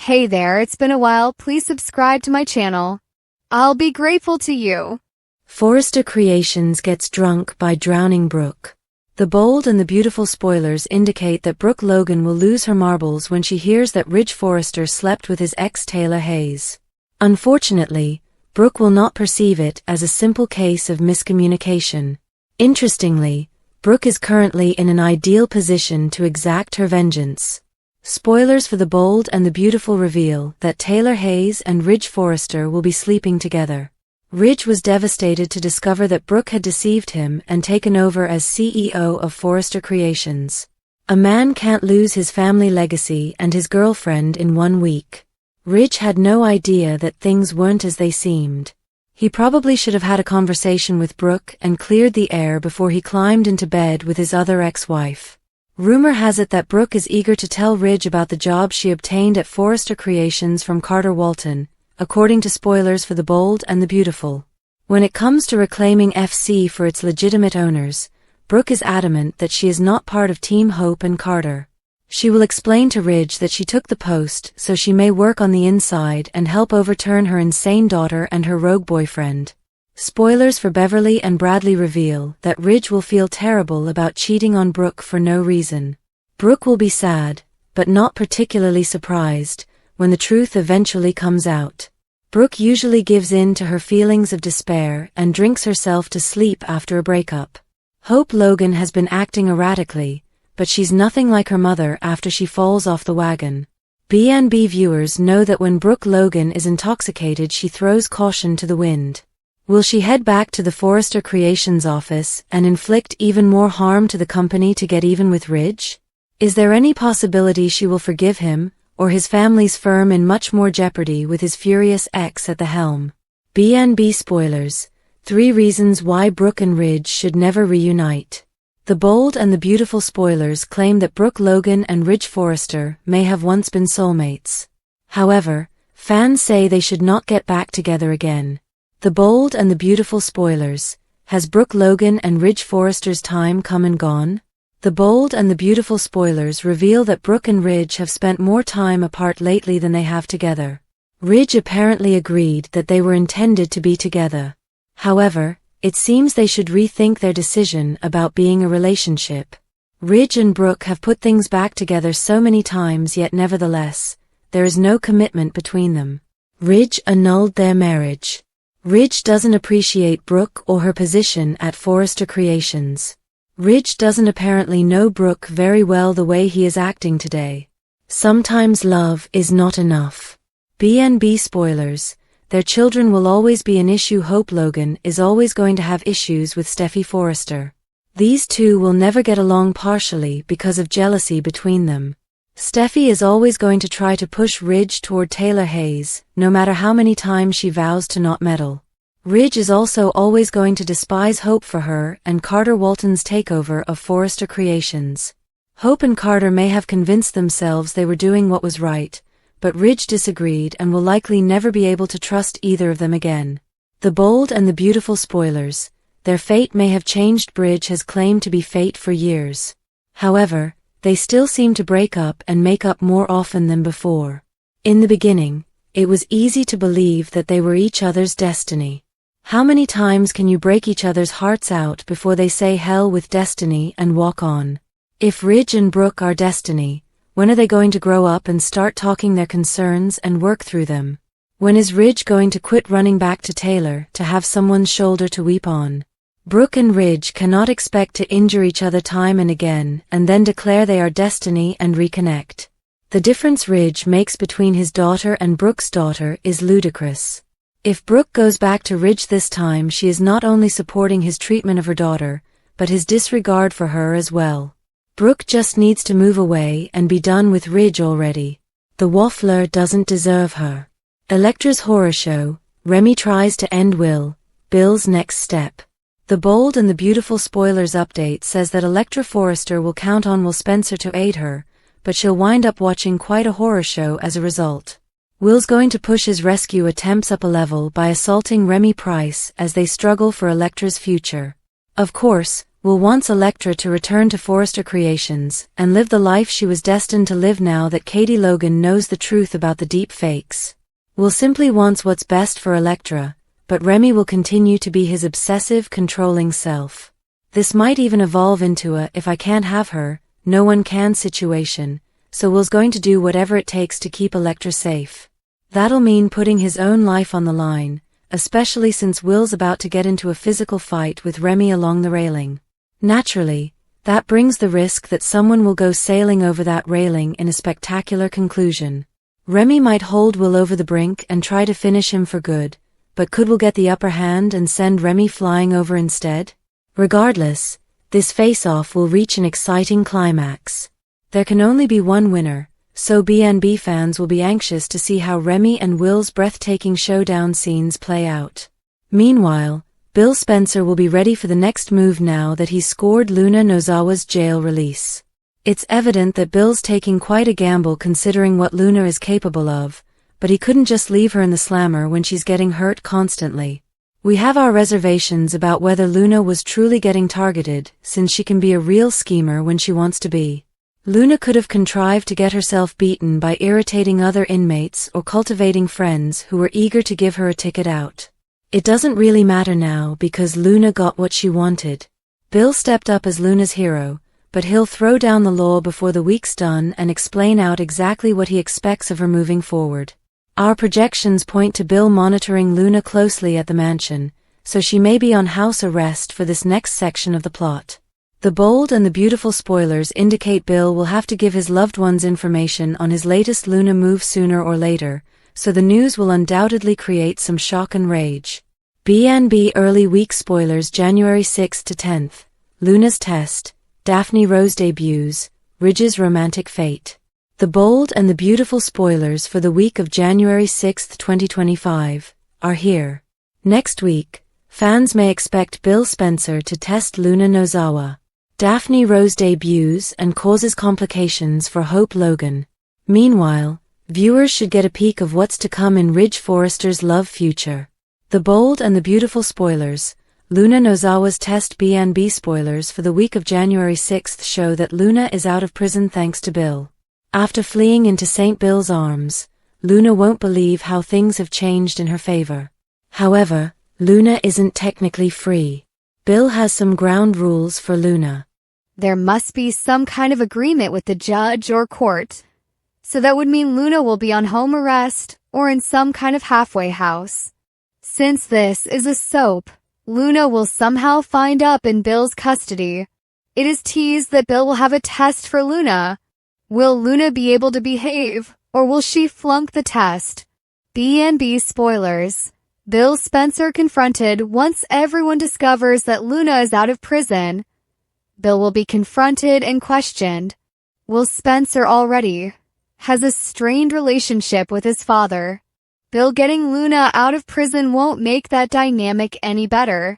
Hey there, it's been a while. Please subscribe to my channel. I'll be grateful to you. Forrester Creations gets drunk by drowning Brooke. The bold and the beautiful spoilers indicate that Brooke Logan will lose her marbles when she hears that Ridge Forrester slept with his ex Taylor Hayes. Unfortunately, Brooke will not perceive it as a simple case of miscommunication. Interestingly, Brooke is currently in an ideal position to exact her vengeance. Spoilers for the bold and the beautiful reveal that Taylor Hayes and Ridge Forrester will be sleeping together. Ridge was devastated to discover that Brooke had deceived him and taken over as CEO of Forrester Creations. A man can't lose his family legacy and his girlfriend in 1 week. Ridge had no idea that things weren't as they seemed. He probably should have had a conversation with Brooke and cleared the air before he climbed into bed with his other ex-wife. Rumor has it that Brooke is eager to tell Ridge about the job she obtained at Forrester Creations from Carter Walton, according to spoilers for The Bold and the Beautiful. When it comes to reclaiming FC for its legitimate owners, Brooke is adamant that she is not part of Team Hope and Carter. She will explain to Ridge that she took the post so she may work on the inside and help overturn her insane daughter and her rogue boyfriend. Spoilers for Beverly and Bradley reveal that Ridge will feel terrible about cheating on Brooke for no reason. Brooke will be sad, but not particularly surprised, when the truth eventually comes out. Brooke usually gives in to her feelings of despair and drinks herself to sleep after a breakup. Hope Logan has been acting erratically, but she's nothing like her mother after she falls off the wagon. B&B viewers know that when Brooke Logan is intoxicated she throws caution to the wind. Will she head back to the Forrester Creations office and inflict even more harm to the company to get even with Ridge? Is there any possibility she will forgive him, or his family's firm in much more jeopardy with his furious ex at the helm? B&B spoilers: 3 reasons why Brooke and Ridge should never reunite. The Bold and the Beautiful spoilers claim that Brooke Logan and Ridge Forrester may have once been soulmates. However, fans say they should not get back together again. The Bold and the Beautiful spoilers: has Brooke Logan and Ridge Forrester's time come and gone? The Bold and the Beautiful spoilers reveal that Brooke and Ridge have spent more time apart lately than they have together. Ridge apparently agreed that they were intended to be together. However, it seems they should rethink their decision about being a relationship. Ridge and Brooke have put things back together so many times, yet nevertheless, there is no commitment between them. Ridge annulled their marriage. Ridge doesn't appreciate Brooke or her position at Forrester Creations. Ridge doesn't apparently know Brooke very well the way he is acting today. Sometimes love is not enough. B&B spoilers: their children will always be an issue. Hope Logan is always going to have issues with Steffi Forrester. These two will never get along partially because of jealousy between them. Steffi is always going to try to push Ridge toward Taylor Hayes, no matter how many times she vows to not meddle. Ridge is also always going to despise Hope for her and Carter Walton's takeover of Forrester Creations. Hope and Carter may have convinced themselves they were doing what was right, but Ridge disagreed and will likely never be able to trust either of them again. The Bold and the Beautiful spoilers: their fate may have changed. Ridge has claimed to be fate for years. However, they still seem to break up and make up more often than before. In the beginning, it was easy to believe that they were each other's destiny. How many times can you break each other's hearts out before they say hell with destiny and walk on? If Ridge and Brooke are destiny, when are they going to grow up and start talking their concerns and work through them? When is Ridge going to quit running back to Taylor to have someone's shoulder to weep on? Brooke and Ridge cannot expect to injure each other time and again and then declare they are destiny and reconnect. The difference Ridge makes between his daughter and Brooke's daughter is ludicrous. If Brooke goes back to Ridge this time, she is not only supporting his treatment of her daughter, but his disregard for her as well. Brooke just needs to move away and be done with Ridge already. The waffler doesn't deserve her. Electra's horror show: Remy tries to end Bill's next step. The Bold and the Beautiful spoilers update says that Electra Forrester will count on Will Spencer to aid her, but she'll wind up watching quite a horror show as a result. Will's going to push his rescue attempts up a level by assaulting Remy Price as they struggle for Electra's future. Of course, will wants Elektra to return to Forrester Creations and live the life she was destined to live now that Katie Logan knows the truth about the deep fakes. Will simply wants what's best for Elektra, but Remy will continue to be his obsessive, controlling self. This might even evolve into a "if I can't have her, no one can" situation, so Will's going to do whatever it takes to keep Elektra safe. That'll mean putting his own life on the line, especially since Will's about to get into a physical fight with Remy along the railing. Naturally, that brings the risk that someone will go sailing over that railing in a spectacular conclusion. Remy might hold Will over the brink and try to finish him for good, but could Will get the upper hand and send Remy flying over instead? Regardless, this face-off will reach an exciting climax. There can only be one winner, so BNB fans will be anxious to see how Remy and Will's breathtaking showdown scenes play out. Meanwhile, Bill Spencer will be ready for the next move now that he's scored Luna Nozawa's jail release. It's evident that Bill's taking quite a gamble considering what Luna is capable of, but he couldn't just leave her in the slammer when she's getting hurt constantly. We have our reservations about whether Luna was truly getting targeted, since she can be a real schemer when she wants to be. Luna could have contrived to get herself beaten by irritating other inmates or cultivating friends who were eager to give her a ticket out. It doesn't really matter now because Luna got what she wanted. Bill stepped up as Luna's hero, but he'll throw down the law before the week's done and explain out exactly what he expects of her moving forward. Our projections point to Bill monitoring Luna closely at the mansion, so she may be on house arrest for this next section of the plot. The bold and the beautiful spoilers indicate Bill will have to give his loved ones information on his latest Luna move sooner or later, so the news will undoubtedly create some shock and rage. BNB early week spoilers January 6th to 10th, Luna's test, Daphne Rose debuts, Ridge's romantic fate. The bold and the beautiful spoilers for the week of January 6, 2025, are here. Next week, fans may expect Bill Spencer to test Luna Nozawa. Daphne Rose debuts and causes complications for Hope Logan. Meanwhile, viewers should get a peek of what's to come in Ridge Forrester's love future. The bold and the beautiful spoilers, Luna Nozawa's test. BNB spoilers for the week of January 6th show that Luna is out of prison thanks to Bill. After fleeing into St. Bill's arms, Luna won't believe how things have changed in her favor. However, Luna isn't technically free. Bill has some ground rules for Luna. There must be some kind of agreement with the judge or court. So that would mean Luna will be on home arrest or in some kind of halfway house. Since this is a soap, Luna will somehow find up in Bill's custody. It is teased that Bill will have a test for Luna. Will Luna be able to behave, or will she flunk the test? BNB spoilers. Bill Spencer confronted once everyone discovers that Luna is out of prison. Bill will be confronted and questioned. Will Spencer already has a strained relationship with his father? Bill getting Luna out of prison won't make that dynamic any better.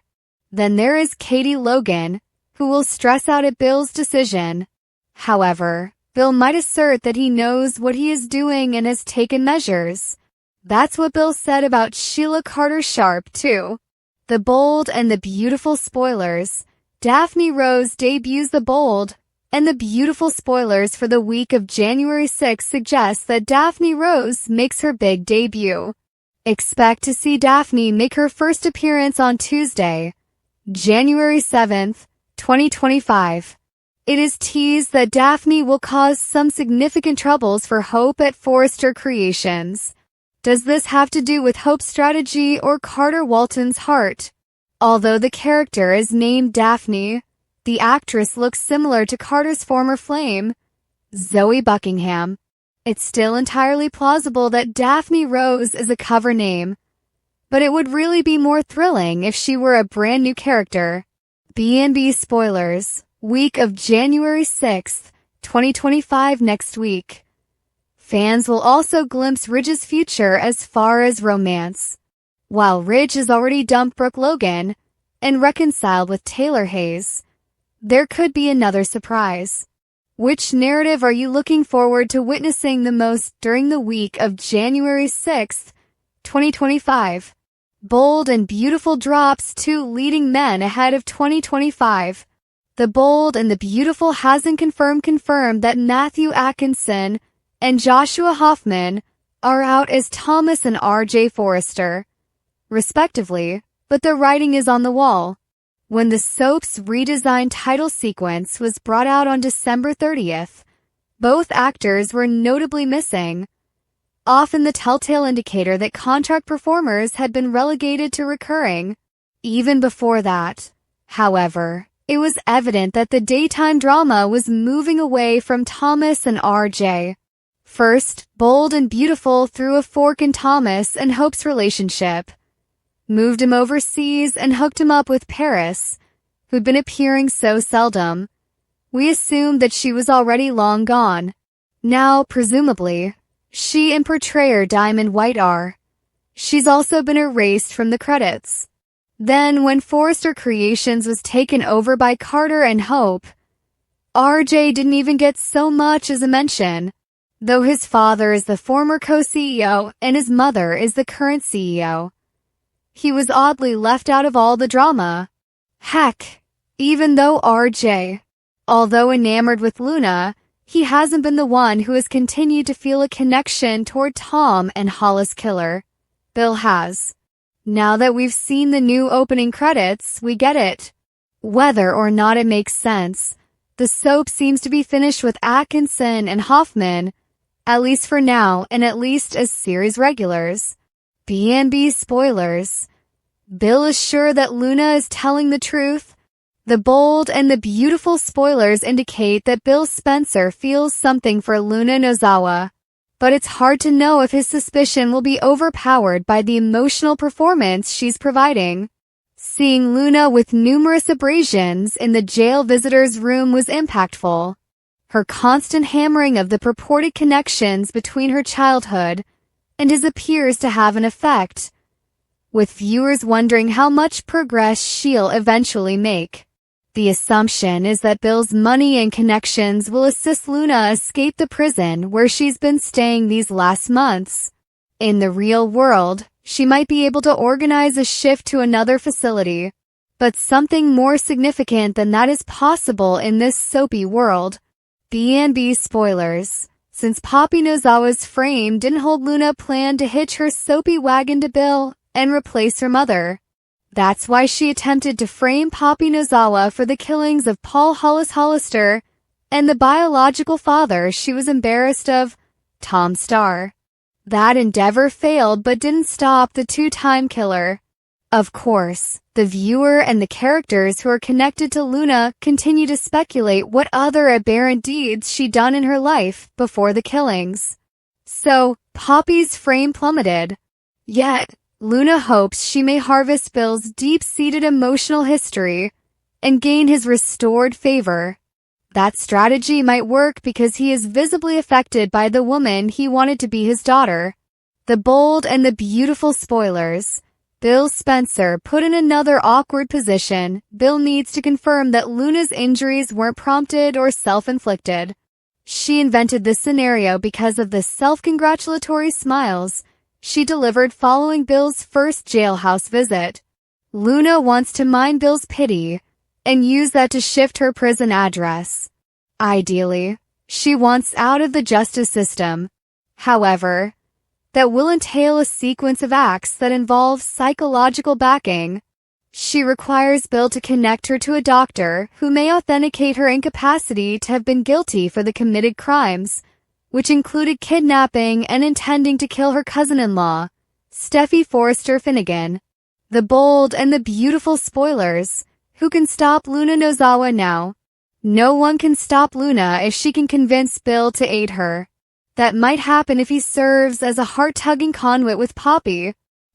Then there is Katie Logan, who will stress out at Bill's decision. However, Bill might assert that he knows what he is doing and has taken measures. That's what Bill said about Sheila Carter Sharp, too. The bold and the beautiful spoilers. Daphne Rose debuts. The bold and the beautiful spoilers for the week of January 6 suggest that Daphne Rose makes her big debut. Expect to see Daphne make her first appearance on Tuesday, January 7th, 2025. It is teased that Daphne will cause some significant troubles for Hope at Forrester Creations. Does this have to do with Hope's strategy or Carter Walton's heart? Although the character is named Daphne, the actress looks similar to Carter's former flame, Zoe Buckingham. It's still entirely plausible that Daphne Rose is a cover name, but it would really be more thrilling if she were a brand new character. BNB spoilers, week of January 6th, 2025 next week. Fans will also glimpse Ridge's future as far as romance. While Ridge has already dumped Brooke Logan and reconciled with Taylor Hayes, there could be another surprise. Which narrative are you looking forward to witnessing the most during the week of January 6th, 2025? Bold and beautiful drops 2 leading men ahead of 2025. The Bold and the Beautiful hasn't confirmed that Matthew Atkinson and Joshua Hoffman are out as Thomas and R.J. Forrester, respectively, but the writing is on the wall. When the soap's redesigned title sequence was brought out on December 30th, both actors were notably missing, often the telltale indicator that contract performers had been relegated to recurring. Even before that, however, it was evident that the daytime drama was moving away from Thomas and R.J. First, Bold and Beautiful threw a fork in Thomas and Hope's relationship, moved him overseas and hooked him up with Paris, who'd been appearing so seldom. We assumed that she was already long gone. Now, presumably, she and portrayer Diamond White are. She's also been erased from the credits. Then, when Forrester Creations was taken over by Carter and Hope, RJ didn't even get so much as a mention, though his father is the former co-CEO and his mother is the current CEO. He was oddly left out of all the drama. Heck, even though RJ, although enamored with Luna, he hasn't been the one who has continued to feel a connection toward Tom and Hollis Killer. Bill has. Now that we've seen the new opening credits, we get it. Whether or not it makes sense, the soap seems to be finished with Atkinson and Hoffman, at least for now and at least as series regulars. B&B spoilers. Bill is sure that Luna is telling the truth. The Bold and the Beautiful spoilers indicate that Bill Spencer feels something for Luna Nozawa, but it's hard to know if his suspicion will be overpowered by the emotional performance she's providing. Seeing Luna with numerous abrasions in the jail visitor's room was impactful. Her constant hammering of the purported connections between her childhood and his appears to have an effect, with viewers wondering how much progress she'll eventually make. The assumption is that Bill's money and connections will assist Luna escape the prison where she's been staying these last months. In the real world, she might be able to organize a shift to another facility, but something more significant than that is possible in this soapy world. B&B spoilers. Since Poppy Nozawa's frame didn't hold Luna planned to hitch her soapy wagon to Bill and replace her mother. That's why she attempted to frame Poppy Nozawa for the killings of Paul Hollis Hollister and the biological father she was embarrassed of, Tom Starr. That endeavor failed but didn't stop the two-time killer. Of course, the viewer and the characters who are connected to Luna continue to speculate what other aberrant deeds she'd done in her life before the killings. So, Poppy's frame plummeted. Yet, Luna hopes she may harvest Bill's deep-seated emotional history and gain his restored favor. That strategy might work because he is visibly affected by the woman he wanted to be his daughter. The Bold and the Beautiful spoilers. Bill Spencer put in another awkward position. Bill needs to confirm that Luna's injuries weren't prompted or self-inflicted. She invented this scenario because of the self-congratulatory smiles she delivered following Bill's first jailhouse visit. Luna wants to mine Bill's pity and use that to shift her prison address. Ideally, she wants out of the justice system. However, that will entail a sequence of acts that involve psychological backing. She requires Bill to connect her to a doctor who may authenticate her incapacity to have been guilty for the committed crimes, which included kidnapping and intending to kill her cousin-in-law, Steffi Forrester Finnegan. The Bold and the Beautiful spoilers. Who can stop Luna Nozawa now? No one can stop Luna if she can convince Bill to aid her. That might happen if he serves as a heart-tugging conduit with Poppy.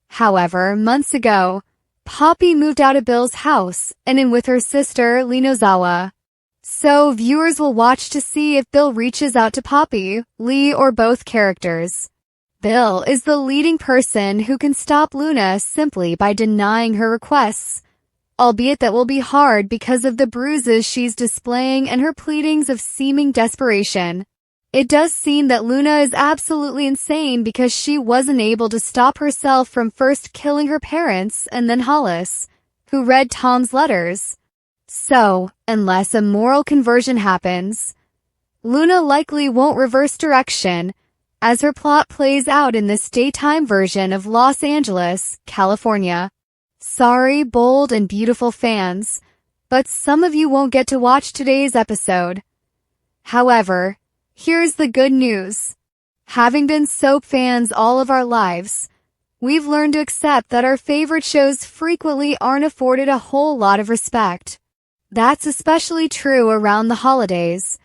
However, months ago, Poppy moved out of Bill's house and in with her sister, Lee Nozawa. So viewers will watch to see if Bill reaches out to Poppy, Lee, or both characters. Bill is the leading person who can stop Luna simply by denying her requests, albeit that will be hard because of the bruises she's displaying and her pleadings of seeming desperation. It does seem that Luna is absolutely insane because she wasn't able to stop herself from first killing her parents and then Hollis, who read Tom's letters. So, unless a moral conversion happens, Luna likely won't reverse direction as her plot plays out in this daytime version of Los Angeles, California. Sorry, bold and beautiful fans, but some of you won't get to watch today's episode. However, here's the good news. Having been soap fans all of our lives, we've learned to accept that our favorite shows frequently aren't afforded a whole lot of respect. That's especially true around the holidays,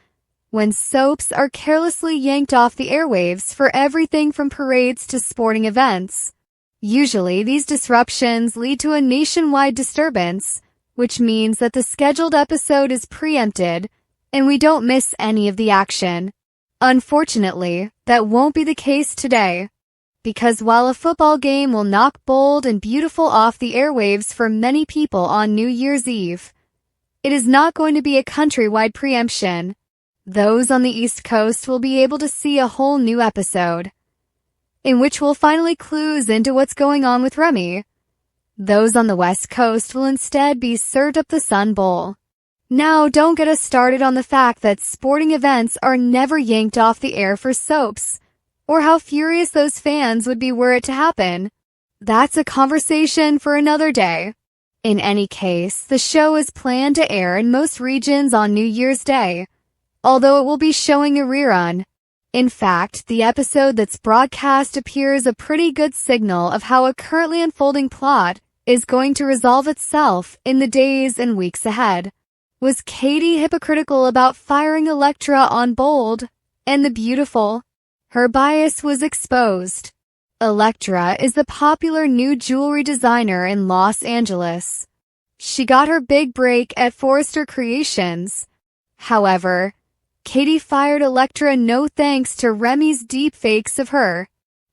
when soaps are carelessly yanked off the airwaves for everything from parades to sporting events. Usually, these disruptions lead to a nationwide disturbance, which means that the scheduled episode is preempted and we don't miss any of the action. Unfortunately, that won't be the case today, because while a football game will knock Bold and Beautiful off the airwaves for many people on New Year's Eve, it is not going to be a countrywide preemption. Those on the East Coast will be able to see a whole new episode, in which we'll finally clues into what's going on with Remy. Those on the West Coast will instead be served up the Sun Bowl. Now, don't get us started on the fact that sporting events are never yanked off the air for soaps, or how furious those fans would be were it to happen. That's a conversation for another day. In any case, the show is planned to air in most regions on New Year's Day, although it will be showing a rerun. In fact, the episode that's broadcast appears a pretty good signal of how a currently unfolding plot is going to resolve itself in the days and weeks ahead. Was Katie hypocritical about firing Elektra on Bold and the Beautiful? Her bias was exposed. Elektra is the popular new jewelry designer in Los Angeles. She got her big break at Forrester Creations. However, Katie fired Elektra no thanks to Remy's deepfakes of her.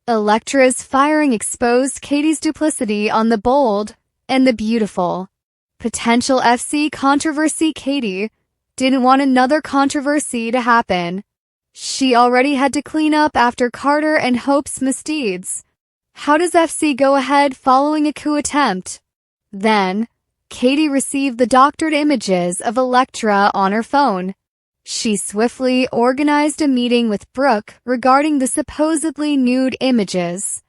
Elektra's firing exposed Katie's duplicity on the Bold and the Beautiful. Potential FC controversy. Katie didn't want another controversy to happen. She already had to clean up after Carter and Hope's misdeeds. How does FC go ahead following a coup attempt? Then, Katie received the doctored images of Elektra on her phone. She swiftly organized a meeting with Brooke regarding the supposedly nude images.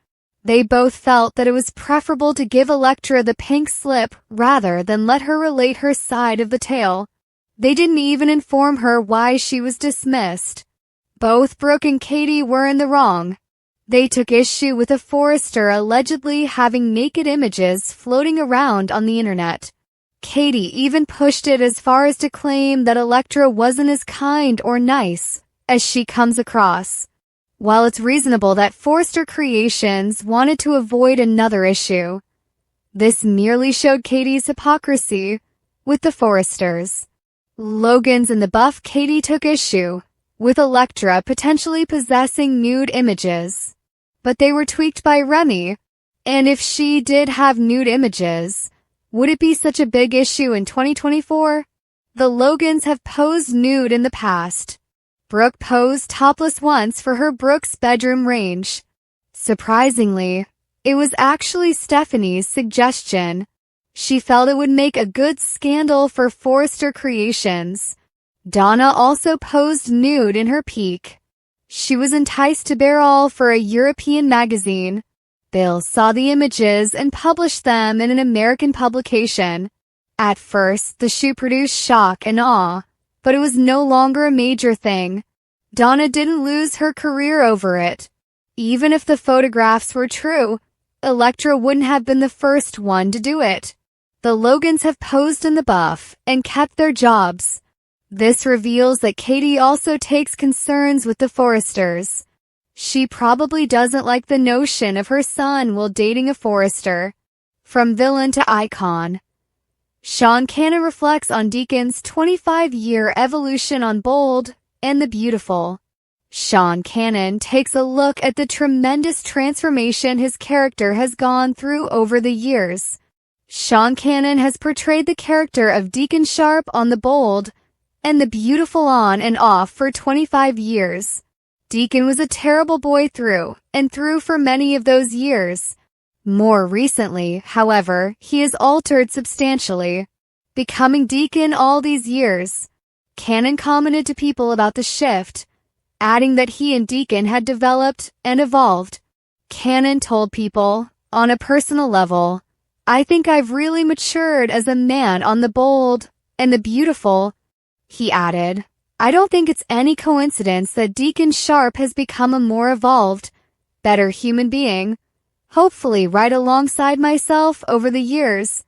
They both felt that it was preferable to give Elektra the pink slip rather than let her relate her side of the tale. They didn't even inform her why she was dismissed. Both Brooke and Katie were in the wrong. They took issue with a Forrester allegedly having naked images floating around on the internet. Katie even pushed it as far as to claim that Elektra wasn't as kind or nice as she comes across. While it's reasonable that Forrester Creations wanted to avoid another issue, this merely showed Katie's hypocrisy with the Forresters. Logan's in the buff. Katie took issue with Elektra potentially possessing nude images, but they were tweaked by Remy. And if she did have nude images, would it be such a big issue in 2024? The Logans have posed nude in the past. Brooke posed topless once for her Brooke's bedroom range. Surprisingly, it was actually Stephanie's suggestion. She felt it would make a good scandal for Forrester Creations. Donna also posed nude in her peak. She was enticed to bear all for a European magazine. Bill saw the images and published them in an American publication. At first, the shoot produced shock and awe, but it was no longer a major thing. Donna didn't lose her career over it. Even if the photographs were true, Elektra wouldn't have been the first one to do it. The Logans have posed in the buff and kept their jobs. This reveals that Katie also takes concerns with the Forresters. She probably doesn't like the notion of her son while dating a Forrester. From villain to icon. Sean Cannon reflects on Deacon's 25-year evolution on Bold and the Beautiful. Sean Cannon takes a look at the tremendous transformation his character has gone through over the years. Sean Cannon has portrayed the character of Deacon Sharp on the Bold and the Beautiful on and off for 25 years. Deacon was a terrible boy through and through for many of those years. More recently, however, he is altered substantially. becoming deacon all these years. Cannon commented to people about the shift, adding that he and Deacon had developed and evolved. Cannon told people, on a personal level, "I think I've really matured as a man on the bold and the beautiful." He added, "I don't think it's any coincidence that Deacon Sharp has become a more evolved, better human being, hopefully right alongside myself over the years."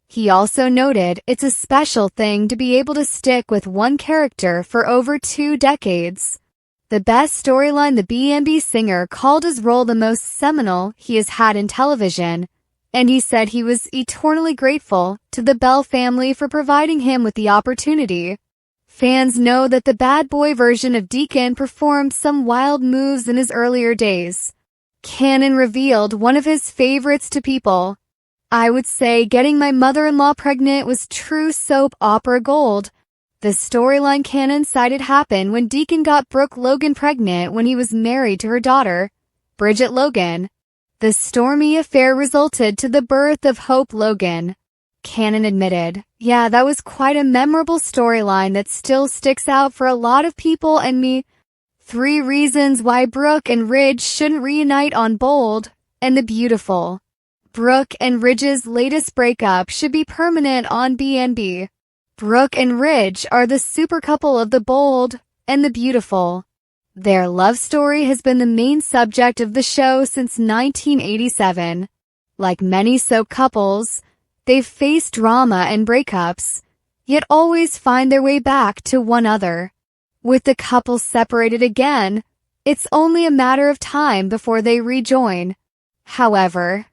He also noted it's a special thing to be able to stick with one character for over 2 decades. The best storyline, the B&B singer called his role the most seminal he has had in television, and he said he was eternally grateful to the Bell family for providing him with the opportunity. Fans know that the bad boy version of Deacon performed some wild moves in his earlier days. Cannon revealed one of his favorites to people. "I would say getting my mother-in-law pregnant was true soap opera gold." The storyline Cannon cited happened when Deacon got Brooke Logan pregnant when he was married to her daughter, Bridget Logan. The stormy affair resulted to the birth of Hope Logan. Cannon admitted, "Yeah, that was quite a memorable storyline that still sticks out for a lot of people and me." 3 reasons why Brooke and Ridge shouldn't reunite on Bold and the Beautiful. Brooke and Ridge's latest breakup should be permanent on B&B. Brooke and Ridge are the super couple of the Bold and the Beautiful. Their love story has been the main subject of the show since 1987. Like many soap couples, they've faced drama and breakups, yet always find their way back to one another. With the couple separated again, it's only a matter of time before they rejoin. However,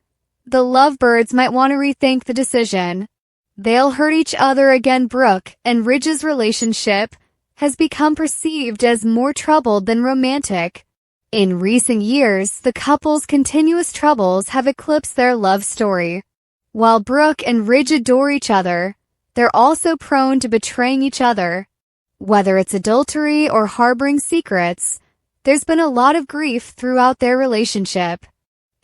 the lovebirds might want to rethink the decision. They'll hurt each other again. Brooke and Ridge's relationship has become perceived as more troubled than romantic. In recent years, the couple's continuous troubles have eclipsed their love story. While Brooke and Ridge adore each other, they're also prone to betraying each other. Whether it's adultery or harboring secrets, there's been a lot of grief throughout their relationship.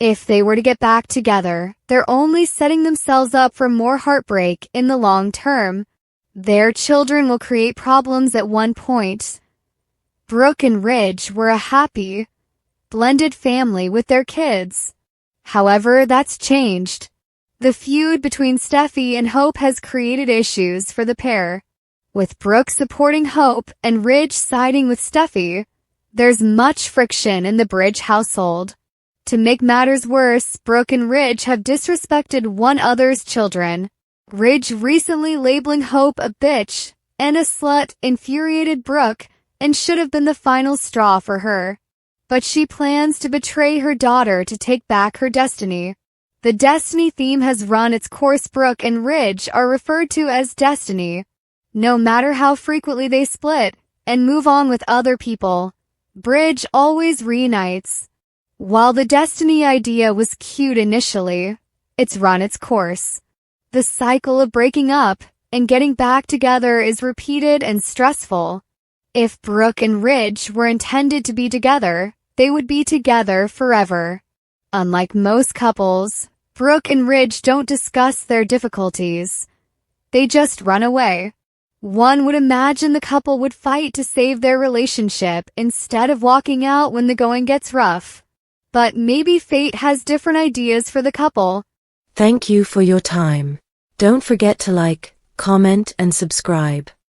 If they were to get back together, they're only setting themselves up for more heartbreak in the long term. Their children will create problems at one point. Brooke and Ridge were a happy, blended family with their kids. However, that's changed. The feud between Steffi and Hope has created issues for the pair. With Brooke supporting Hope and Ridge siding with Steffi, there's much friction in the Bridge household. To make matters worse, Brooke and Ridge have disrespected one another's children. Ridge recently labeling Hope a bitch and a slut infuriated Brooke and should have been the final straw for her. But she plans to betray her daughter to take back her destiny. The Destiny theme has run its course. Brooke and Ridge are referred to as Destiny. No matter how frequently they split and move on with other people, Bridge always reunites. While the Destiny idea was cute initially, it's run its course. The cycle of breaking up and getting back together is repeated and stressful. If Brooke and Ridge were intended to be together, they would be together forever. Unlike most couples, Brooke and Ridge don't discuss their difficulties. They just run away. One would imagine the couple would fight to save their relationship instead of walking out when the going gets rough. But maybe fate has different ideas for the couple. Thank you for your time. Don't forget to like, comment, and subscribe.